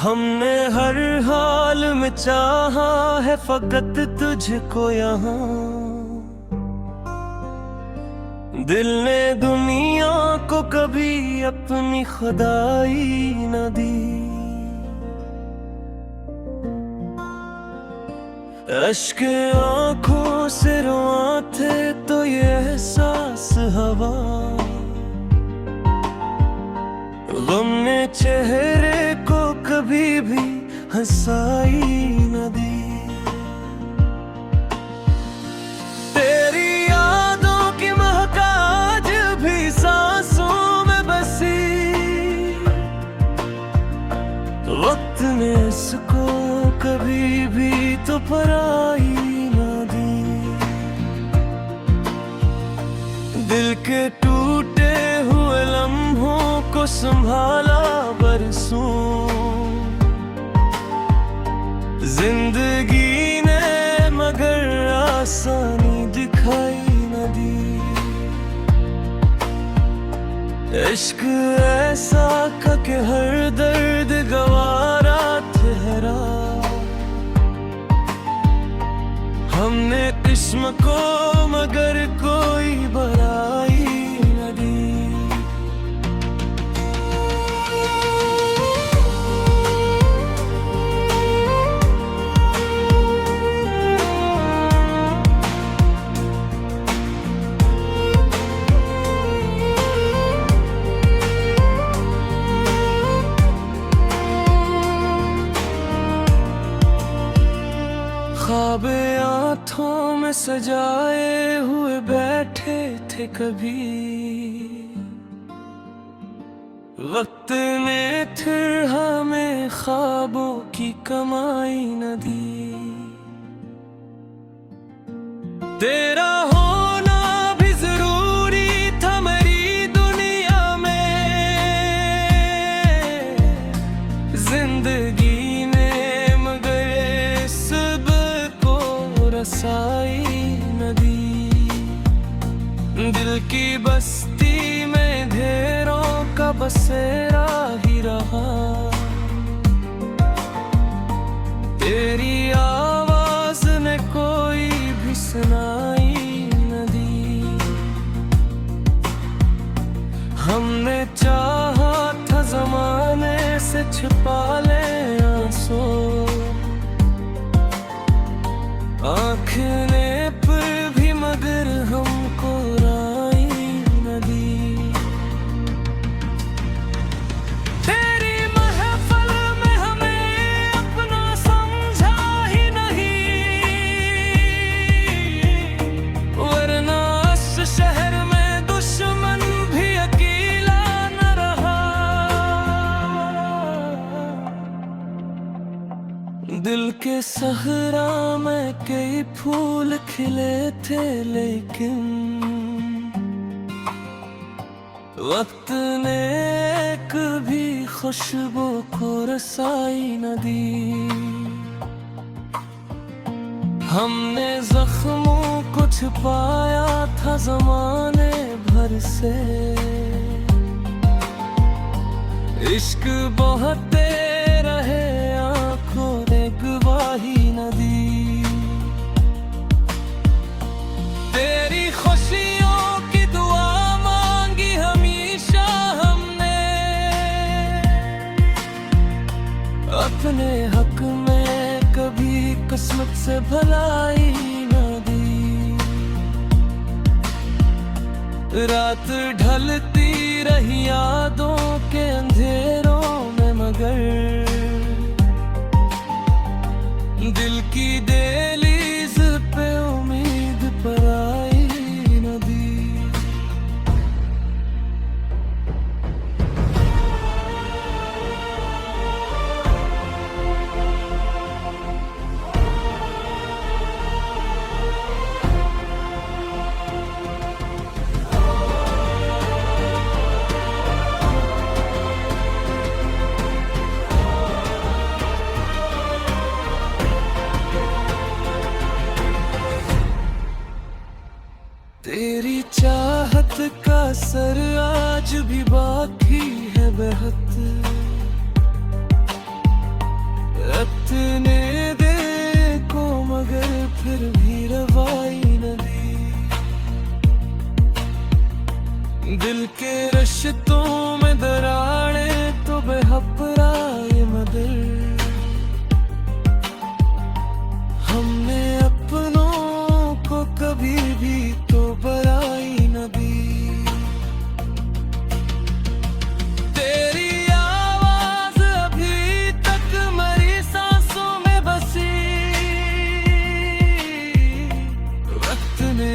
हमने हर हाल में चाहा है फकत तुझको यहाँ। दिल ने दुनिया को कभी अपनी खुदाई न दी। अश्क आंखों से रुआ थे तो ये एहसास हवा। गम ने चेहरे को कभी भी हंसाई न दी। तेरी यादों की महक आज भी सांसों में बसी। वक्त ने इसको कभी भी तो पराई न दी। दिल के टूटे हुए लम्हों को संभाला बरसों। जिंदगी ने मगर आसानी दिखाई न दी। इश्क ऐसा का कि हर दर्द गवारा ठहरा। हमने किस्म को मगर कोई बड़ाई न दी। ख्वाब आँखों में सजाए हुए बैठे थे कभी। वक्त ने फिर हमें ख्वाबों की कमाई न दी। तेरा होना भी जरूरी था मेरी दुनिया में। जिंदगी ने मगर सब को रसाई न दी। दिल की बस्ती में ढेरों का बसेरा ही रहा। तेरी आवाज ने कोई भी सुनाई न दी। हमने चाहा था जमाने से छुपा ले आंसू। आँख ने पर भी मगर हमको राई न दी। तेरी महफिल में हमें अपना समझा ही नहीं। वरना इस शहर में दुश्मन भी अकेला न रहा। दिल के सहरा में कई फूल खिले थे लेकिन वक्त ने कभी खुशबू को रसाई न दी। हमने जख्मों को छुपाया था जमाने भर से। इश्क बहते रहे आंखों ने गवाही न दी। तेरी खुशियों की दुआ मांगी हमेशा हमने। अपने हक में कभी किस्मत से भलाई न दी। रात ढलती रही यादों के अंधेरों में मगर दिल की दहलीज पे उम्मीद पर आई न दी। तेरी चाहत का असर आज भी बाकी है बेहद। वक्त ने देखो मगर फिर भी रवाई न दी। दिल के रिश्तों में दरारें तो बेहपराए मगर हमने अपनों को कभी भी तो बराई न दी।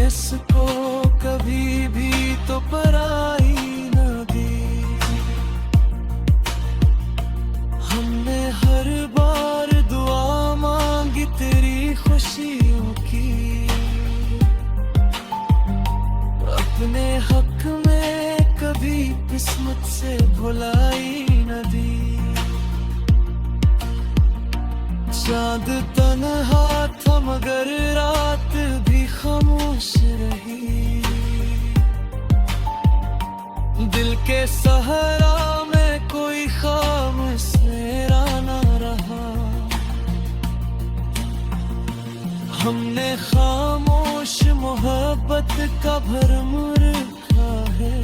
इसको कभी भी तो पराई न दी। हमने हर बार दुआ मांगी तेरी खुशियों की, अपने हक में कभी किस्मत से भुलाई न दी। चांद तन्हा था मगर रात भी खामोश रही। दिल के सहारा में कोई खामोश मेरा न रहा। हमने खामोश मोहब्बत का भरम रखा है।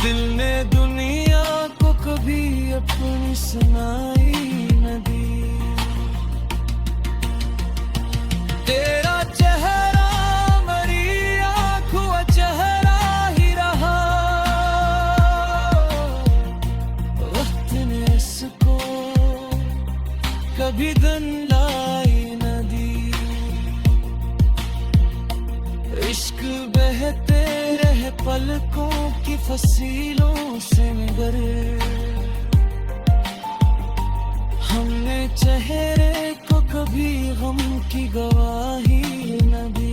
दिल ने दुनिया को कभी अपनी सुनाई न दी। तेरा चेहरा मेरी आँखों का चेहरा ही रहा। वक्त ने इसको कभी दंडाई न दी। इश्क बहते रहे पलकों की फसीलों से मगर हमने चेहरे को कभी गम की गवाही न दी।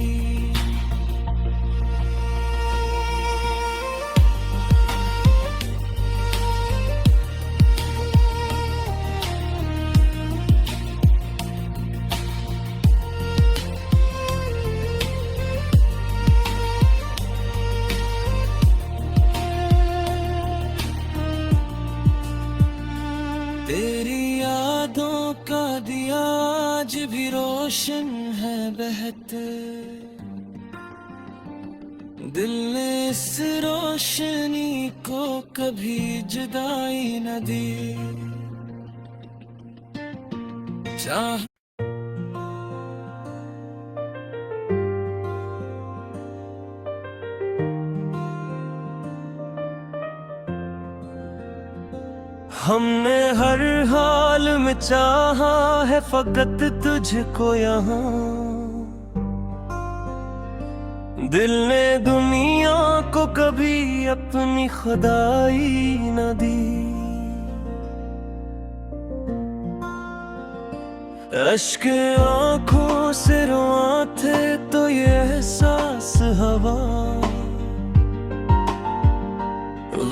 तेरी यादों का दिया आज भी रोशन है बहते। दिल ने इस रोशनी को कभी जुदाई न दी। चाह हमने हर हाल में चाहा है फकत तुझको यहाँ। दिल ने दुनिया को कभी अपनी खुदाई न दी। अश्क आंखों से रुआ थे तो ये एहसास हवा।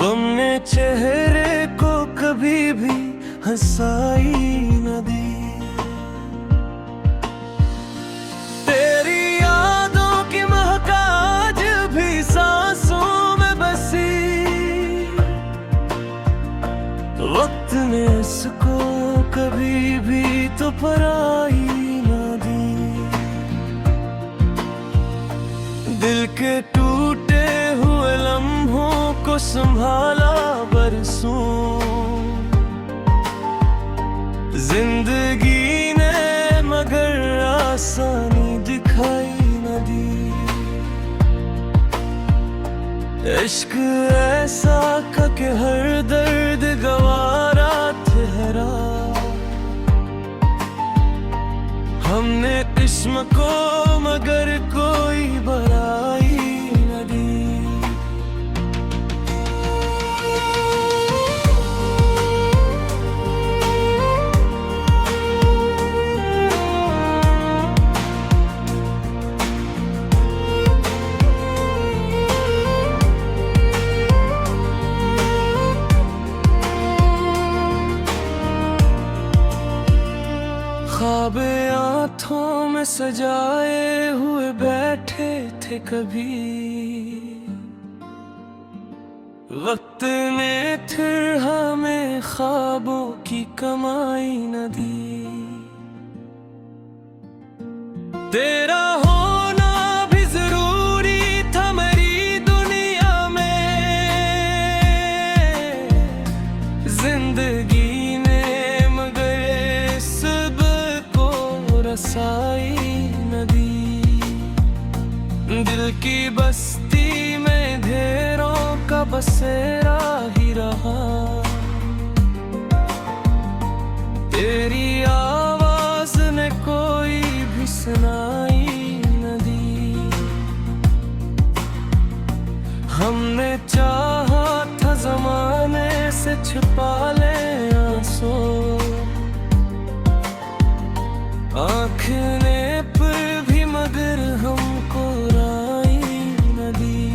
गम ने चेहरे को कभी भी हंसाई न दी। तेरी यादों की महक आज भी सांसों में बसी। वक्त ने इसको कभी भी तो पराई न दी। दिल के टूटे हुए लम्हों को संभाला बरसों। जिंदगी ने मगर आसानी दिखाई न दी। इश्क ऐसा का कि हर दर्द गवारा ठहरा। हमने किस्म को मगर कोई बराई न दी। ख्वाब आँखों में सजाए हुए बैठे थे कभी। वक्त वक्त ने फिर हमें ख्वाबों की कमाई न दी। तेरा होना भी जरूरी था मेरी दुनिया में, जिंदगी ने मगर सब को रसाई न दी। दिल की बस्ती में ढेरों का बसेरा ही रहा, तेरी आवाज ने कोई भी सुनाई न दी। हमने चाहा था जमाने से छुपा ले आंसू, आँख ने पर भी मगर हमको राई न दी।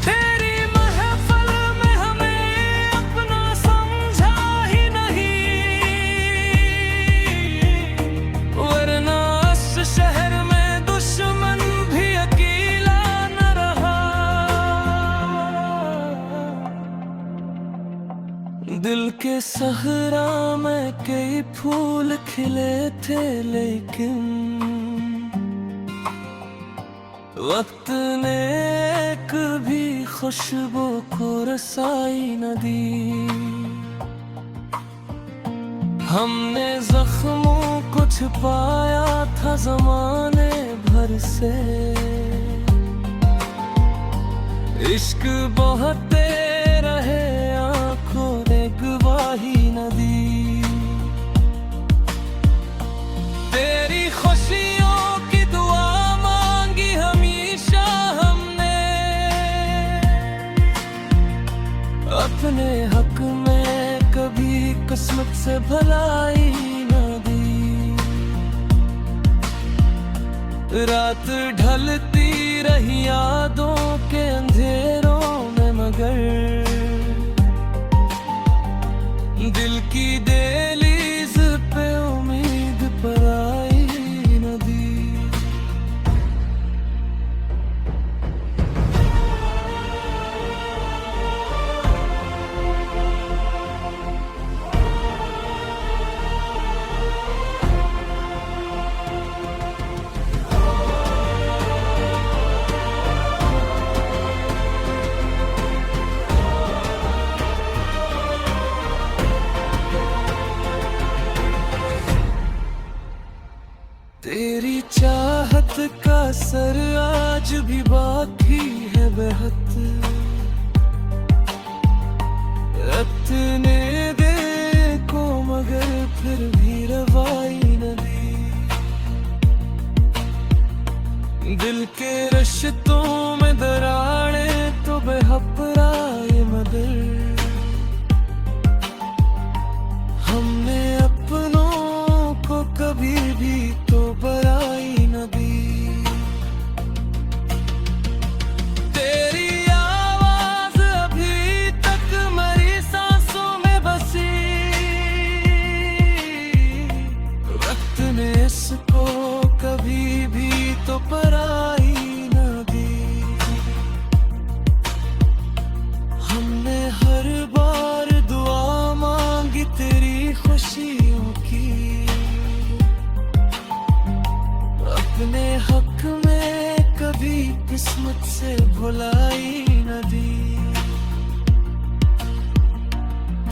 तेरी महफिल में हमें अपना समझा ही नहीं, वरना इस शहर में दुश्मन भी अकेला न रहा। दिल के सहरा में कई फूल खिले थे, लेकिन वक्त ने कभी खुशबू को रसाई न दी। हमने जख्मों को छुपाया था जमाने भर से, इश्क बहते रहे आंखों ने गवाही न दी। तेरी खुशियों की दुआ मांगी हमेशा हमने, अपने हक में कभी किस्मत से भलाई न दी। रात ढलती रही यादों के अंधेरों में, मगर दिल की दहलीज पे उम्मीद पर आई न दी। तेरी चाहत का सर आज भी बाकी है बेहद, अपने दे को मगर फिर भी रवाई न दी। दिल के रिश्तों में दरारें तो बेहपराए मगर, हमने अपनों को कभी भी तो बराई न दी। तेरी आवाज अभी तक मेरी सांसों में बसी, वक्त ने इसको कभी भी तो पराई न दी। हमने हर बार दुआ मांगी तेरी खुशियों की, अपने हक में कभी किस्मत से भुलाई न दी।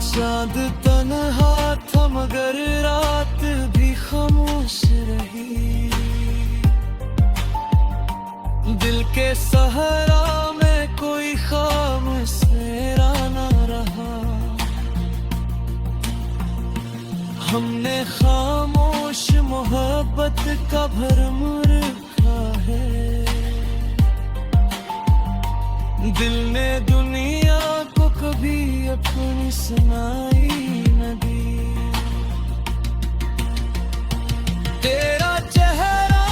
चांद तन्हा था मगर रात भी खामोश रही, दिल के सहरा में कोई खामोश मेरा न रहा। हमने खामोश मोहब्बत का भरम रखा है, दिल ने दुनिया को कभी अपनी सुनाई न दी। तेरा चेहरा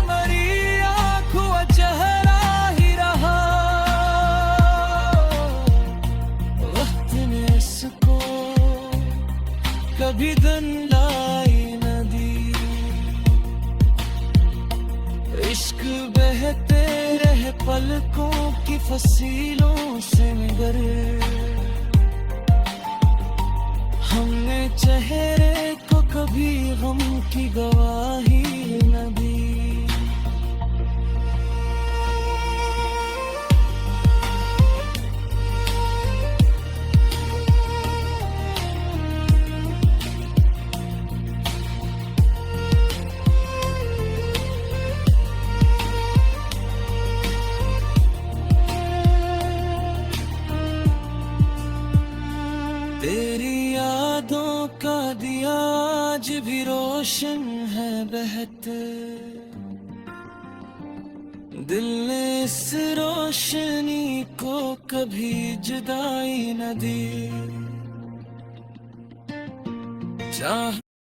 मेरी आँखों चेहरा ही रहा, वक्त ने इसको कभी दंडाई न दी। इश्क बहते रहे है पलकों की फसीलों से मगर हमने चेहरे को कभी गम की गवाही न दी। तेरी यादों का दिया आज भी रोशन है बहत, दिल ने इस रोशनी को कभी जुदाई न दी। चाह